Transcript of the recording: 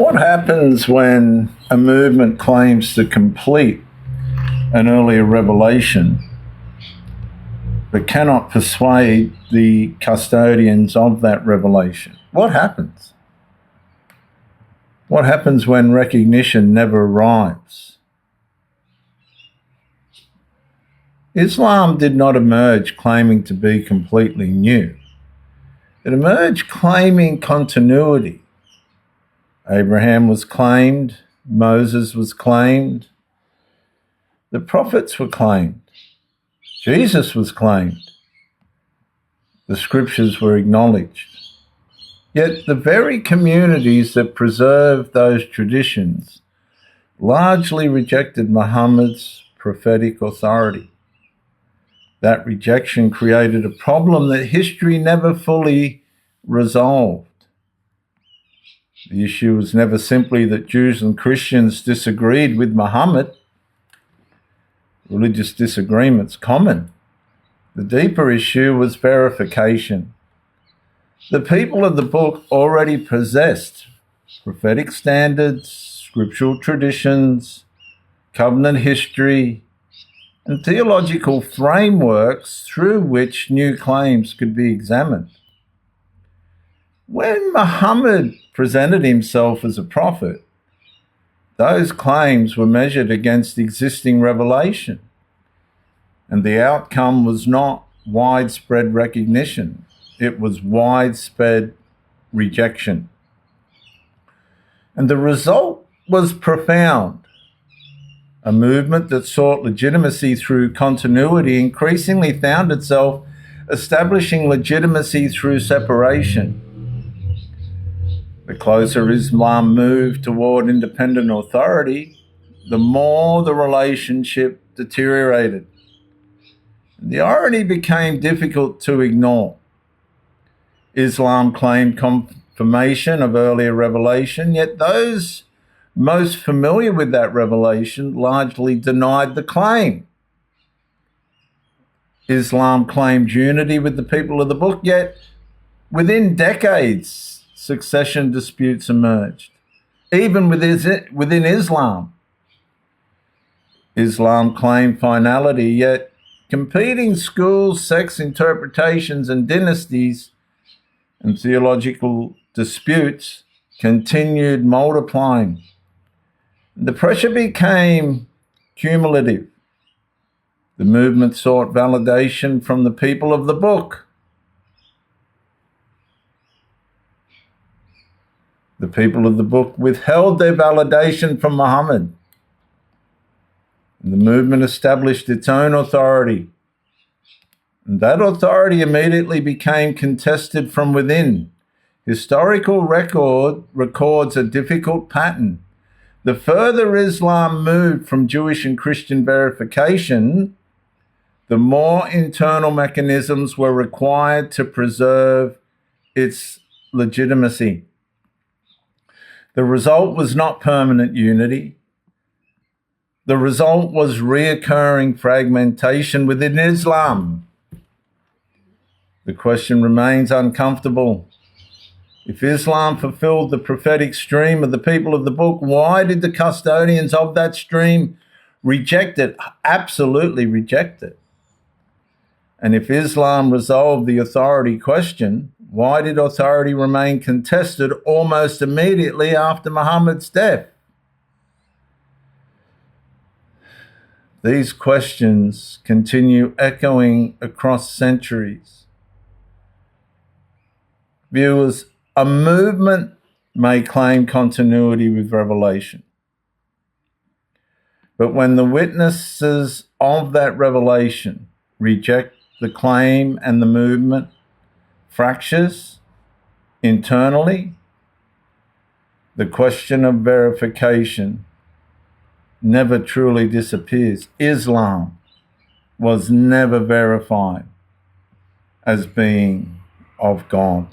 What happens when a movement claims to complete an earlier revelation but cannot persuade the custodians of that revelation? What happens? What happens when recognition never arrives? Islam did not emerge claiming to be completely new. It emerged claiming continuity. Abraham was claimed, Moses was claimed, the prophets were claimed, Jesus was claimed, the scriptures were acknowledged. Yet the very communities that preserved those traditions largely rejected Muhammad's prophetic authority. That rejection created a problem that history never fully resolved. The issue was never simply that Jews and Christians disagreed with Muhammad. Religious disagreements common. The deeper issue was verification. The people of the book already possessed prophetic standards, scriptural traditions, covenant history, and theological frameworks through which new claims could be examined. When Muhammad presented himself as a prophet, those claims were measured against existing revelation, and the outcome was not widespread recognition, it was widespread rejection. And the result was profound. A movement that sought legitimacy through continuity increasingly found itself establishing legitimacy through separation. The closer Islam moved toward independent authority, the more the relationship deteriorated. The irony became difficult to ignore. Islam claimed confirmation of earlier revelation, yet those most familiar with that revelation largely denied the claim. Islam claimed unity with the people of the book, yet within decades, succession disputes emerged, even within Islam. Islam claimed finality, yet competing schools, sects, interpretations, and dynasties and theological disputes continued multiplying. The pressure became cumulative. The movement sought validation from the people of the book. The people of the book withheld their validation from Muhammad. And the movement established its own authority. And that authority immediately became contested from within. Historical records a difficult pattern. The further Islam moved from Jewish and Christian verification, the more internal mechanisms were required to preserve its legitimacy. The result was not permanent unity. The result was reoccurring fragmentation within Islam. The question remains uncomfortable. If Islam fulfilled the prophetic stream of the people of the book, why did the custodians of that stream reject it? Absolutely reject it. And if Islam resolved the authority question, why did authority remain contested almost immediately after Muhammad's death? These questions continue echoing across centuries. Viewers, a movement may claim continuity with revelation. But when the witnesses of that revelation reject the claim and the movement fractures internally, the question of verification never truly disappears. Islam was never verified as being of God.